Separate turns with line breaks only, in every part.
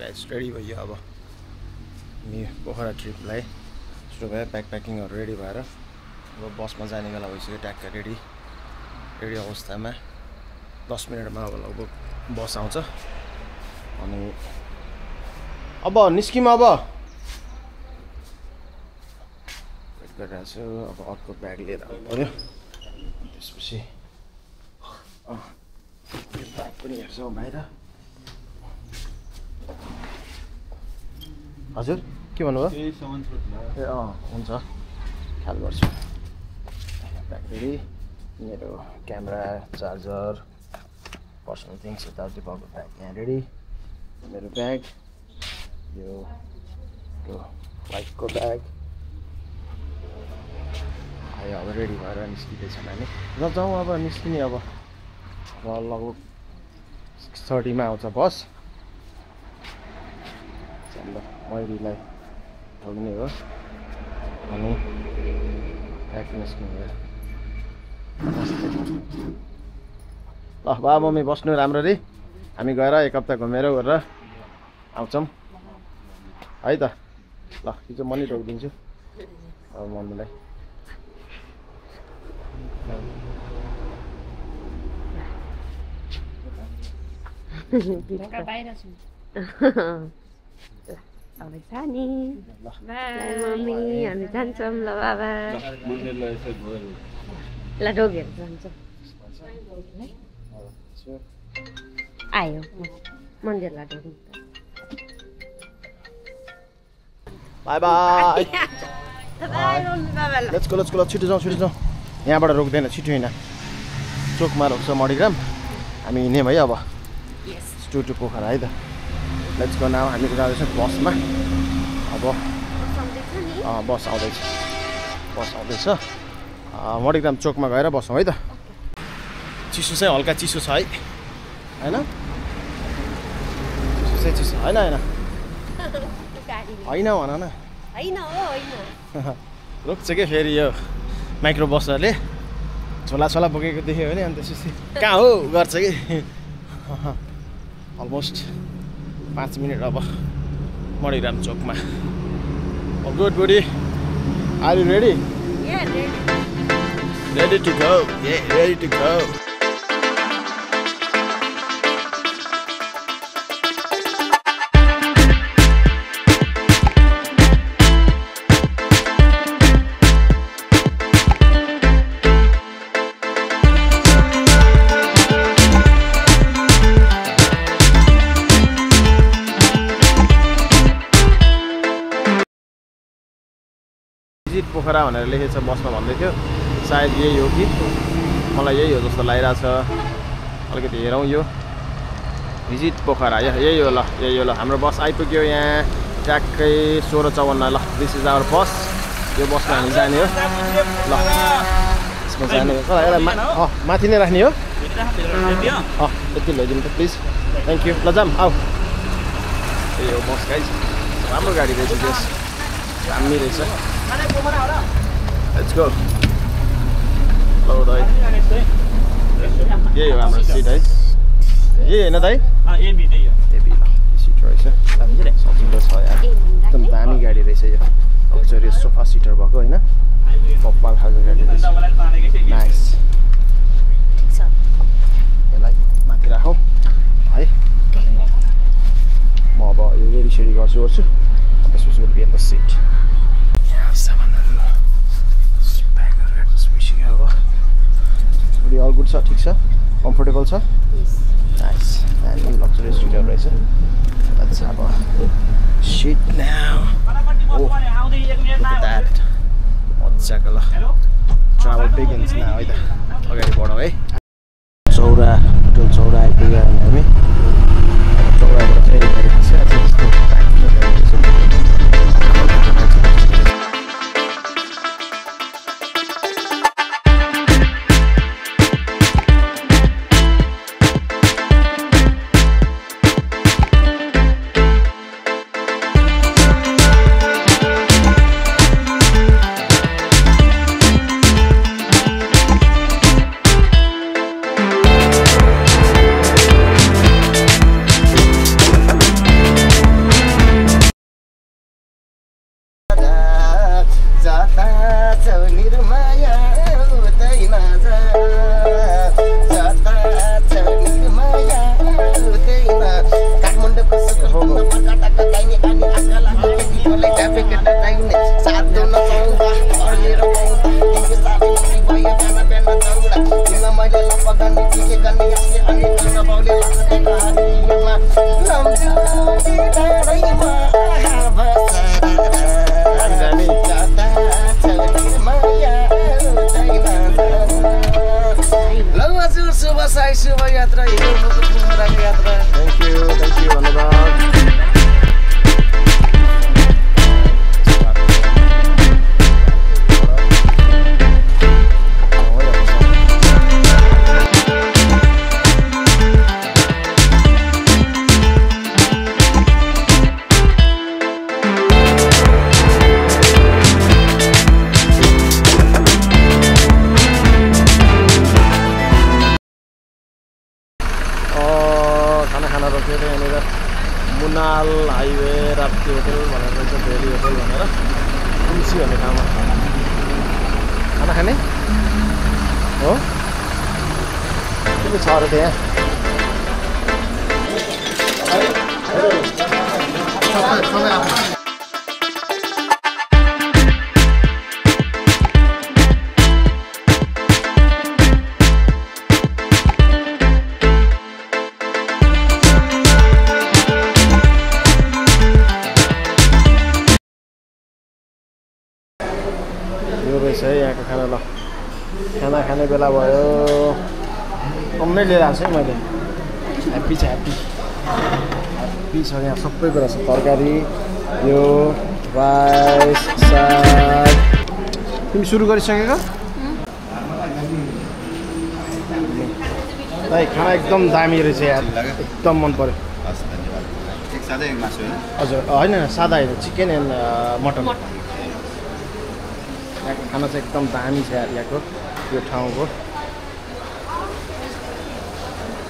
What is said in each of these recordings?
guys ready भइयो अब हामी पोखरा ट्रिपलाई सुरु भयो प्याकिङहरु रेडी भएर अब बसमा जाने बेला भइसक्यो ट्याक्क रेडी अवस्थामा 10 मिनेटमा अब लगभग बस आउँछ अनि अब निस्किम अब वेट गरिरहेको छु अब अर्को ब्याग लिएर आउनु पर्यो त्यसपछि यो ब्याग पनि हेर्छौ बाहिर हजुर के भन्नुभयो ए हुन्छ ख्याल गर्छु ब्याग रेडी मेरो क्यामेरा चार्जर पर्सनल थिङ्स यताउति भएको ब्याग यहाँ रेडी मेरो ब्याग यो वाइफको ब्याग आयो अब रेडी भएर निस्किँदैछौँ हामी र जाउँ अब निस्किने अब लगभग 6:30 मा आउँछ बस मयूरीलाई ठग्ने हो अनि ब्याग निस्किने ल बाबा मम्मी बस्नु राम्ररी हामी गएर एक हप्ता घुमेर गरेर आउँछौँ है त ल हिजो म नि रोकिदिन्छु अब मम्मीलाई
मम्मी हामी जान्छौँ ल बाबा ल डोगेर जान्छौँ आयो मन्दिरलाई डोग्नु
बाई बाई लेट्स गो छिटो जाउँ यहाँबाट रोक्दैन छिटो हिँड चोकमा रोक्छ मणिग्राम हामी हिँड्यौँ है अब टु पोखरा है त लेट्स गो नाउ हामी जाँदैछौँ बसमा अब बस आउँदैछ मणिग्राम चोकमा गएर बसौँ है त चिसो चाहिँ हल्का चिसो छ है होइन चिसो होइन भन न रोक्छ क्या फेरि यो माइक्रो बसहरूले छोला बोकेको देख्यो भने अनि त्यसपछि कहाँ हो गर्छ कि अलमोस्ट 5 मिनट अब मणिग्राम चोकमा good buddy are you ready ready to go visit Pokhara भनेर लेखेको छ बसमा भन्दै थियो सायद यही हो कि मलाई यही हो जस्तो लागिरहेछ अलिकति हेरौँ यो भिजिट पोखरा यही हो ल हाम्रो बस आइपुग्यो यहाँ ट्याक्कै 16:54 ल दिस इज आवर बस यो बसमा हामी जाने हो ल यसमा जाने हो यसलाई माथि नै राख्ने हो यति ल्याइदिनु त प्लिज थ्याङ्क यू ल जाम आऊ यही हो बस गाइज राम्रो गाडी रहेछ त्यस दामी रहेछ लेट्स गो हेलो दाइ यही हो हाम्रो सिट है यही होइन दाइ एबी ल सिट रहेछ सजिलो छ यार एकदम दामी गाडी रहेछ यो लग्जरियस सोफा सिटर भएको होइन कपाल खालको गाडी रहेछ नाइस यसलाई माथि राखौँ है म अब यो रेडी गर्छु त्यसपछि will be at the seat सामानहरू ब्यागहरू एडजस्ट भइसक्यो अब अल गुड छ ठिक छ कम्फर्टेबल छ नाइस दामी लग्जरियस सिटहरू रहेछ द्याट्स अब seat now look at that मजाको ल ट्राभल बिगिन्स नाउ है त अगाडि बढौँ है चौरा आइपुग्यो हामी चौराबाट चाहिँ खाना रोक्यो त यहाँनिर मुनाल हाइवे राप्ती होटल भनेर रहेछ भेली होटल भनेर तुलसी भन्ने ठाउँमा खाना खाने हो के छ अरे त्यहाँ है यहाँको खाना ल खाना खाने बेला भयो कम्मै लिएर आएको छु है मैले ह्याप्पी छ ह्याप्पी छ यहाँ सबै कुरा छ तरकारी यो राइस साग तिमी सुरु गरिसकेको भाइ खाना एकदम दामी रहेछ यार एकदम मन पर्यो हजुर होइन सादा होइन चिकन एन्ड मटन यहाँको खाना चाहिँ एकदम दामी छ यार यहाँको यो ठाउँको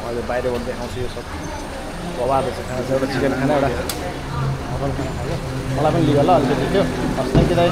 अहिले बाहिरबाट देखाउँछु यो सब बबाद छ खाना चाहिँ एउटा चिकन खाना एउटा मटन खाना खायो मलाई पनि लियो ल अलिकति त्यो हस् थ्याङ्क यू दाइ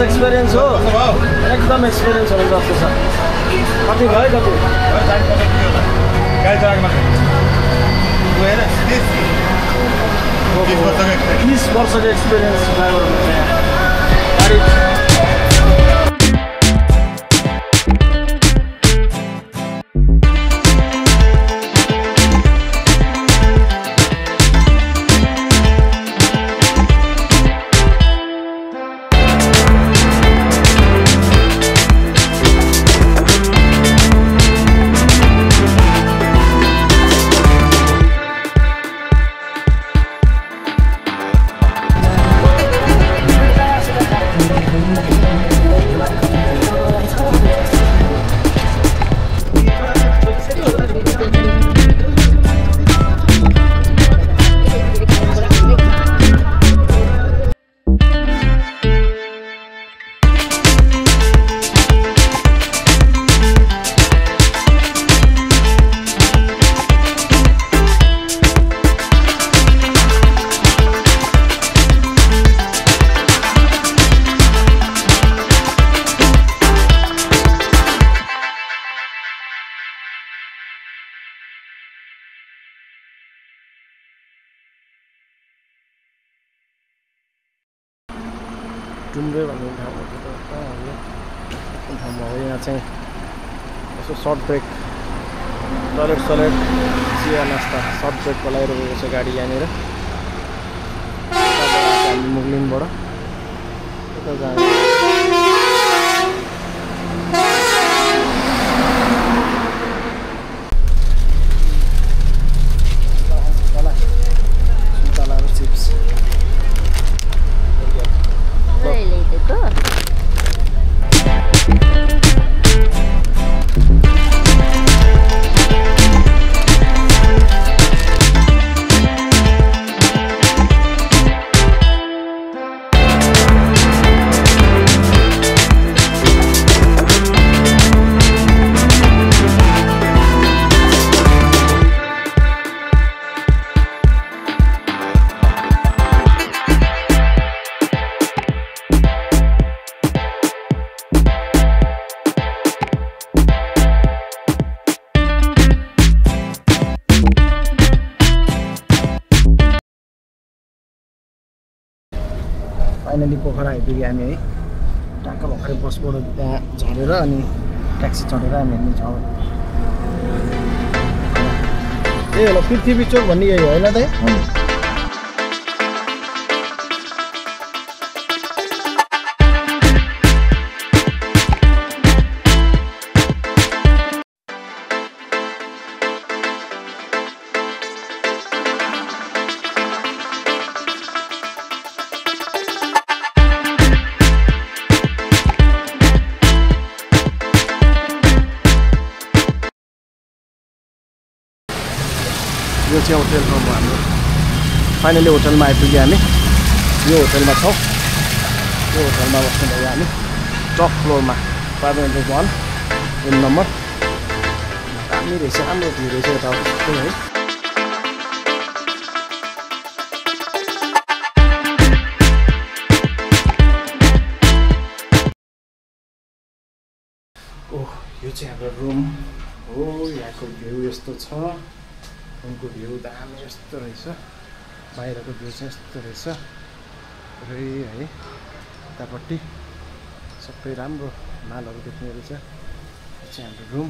एक्सपिरियन्स हो एकदम एक्सपिरियन्सहरू जस्तो छ कति भयो कति 20 वर्षको एक्सपिरियन्स ड्राइभर गाडी डुम्बे भन्ने ठाउँमा कहाँ हो कुन ठाउँमा हो यहाँ चाहिँ यसो सर्ट ब्रेक टयलेट सलेट चिया नास्ता सर्ट ब्रेकको लागि रोकेको छ गाडी यहाँनिर हामी मुगलिङबाट यता जाने फाइनली पोखरा आइपुग्यो हामी है टक्क भर्खरै बसबाट त्यहाँ झरेर अनि ट्याक्सी चढेर हामी हिँड्नेछौँ त्यही होला पृथ्वी चोक भन्ने यही होइन त यो चाहिँ होटल रुम हो हाम्रो फाइनली होटलमा आइपुग्यो हामी यो होटलमा छौँ यो होटलमा बस्नु भयो हामी टप फ्लोरमा 501 रुम नम्बर दामी रहेछ राम्रो भ्यू रहेछ यता है ओह यो चाहिँ हाम्रो रुम हो यहाँको भ्यू यस्तो छ रुमको भ्यू दामी यस्तो रहेछ बाहिरको भ्यू चाहिँ यस्तो रहेछ है यतापट्टि सबै राम्रो मालहरू देख्ने रहेछ यो चाहिँ हाम्रो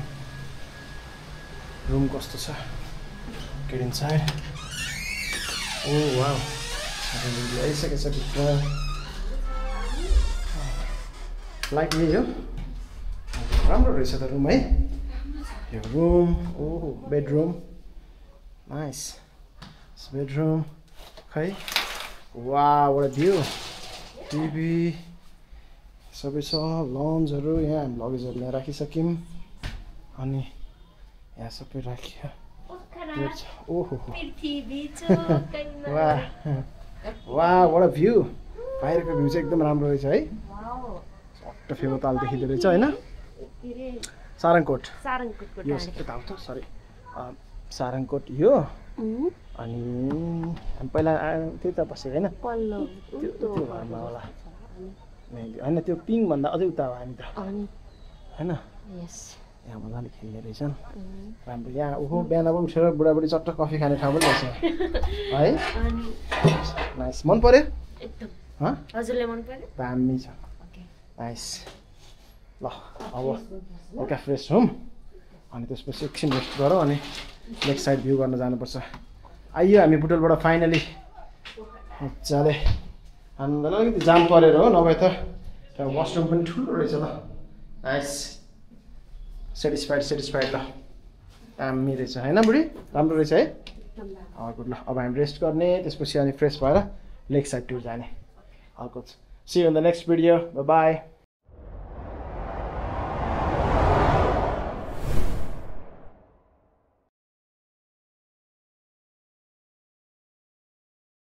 रुम कस्तो छ गेट इनसाइड ओ वाउ आइसकेको छ भित्र लाइट यही हो राम्रो रहेछ त रुम है यो रुम ओहो बेडरुम नाइस बेडरुम खै वाह what a view टिभी सबै छ लन्चहरू यहाँ हामी लगेजहरू यहाँ राखिसक्यौँ अनि यहाँ सबै राखियो ओहो वाह वाह what a view बाहिरको भ्यू चाहिँ एकदम राम्रो रहेछ है सट्ट फेमो ताल देखिँदो रहेछ होइन सारङकोट यो यता आउँछ सरी सारङकोट यो अनि हामी पहिला त्यही त बसेको होइन त्यो घरमा होला होइन त्यो पिङभन्दा अझै उता हो हामी त होइन यहाँ मजाले खेल्ने रहेछन् राम्रो यहाँ ओहो बिहान पनि उठेर बुढाबुढी चट्ट कफी खाने ठाउँ पनि रहेछ है नाइस मन पर्यो
हजुरले मन पर्यो
दामी छ नाइस ल अब हल्का फ्रेस हौँ अनि त्यसपछि एकछिन रेस्ट गरौँ अनि नेक्स्ट साइड भ्यू गर्न जानुपर्छ आइयो हामी बुटोलबाट फाइनली मजाले हामीलाई अलिकति जाम परेर हो नभए त त्यहाँ वासरुम पनि ठुलो रहेछ ल नाइस सेटिस्फाइड ल दामी रहेछ होइन बुढी राम्रो रहेछ है गुड ल अब हामी रेस्ट गर्ने त्यसपछि अनि फ्रेस भएर लेक साइड टुर जाने अर्को see you in the next video by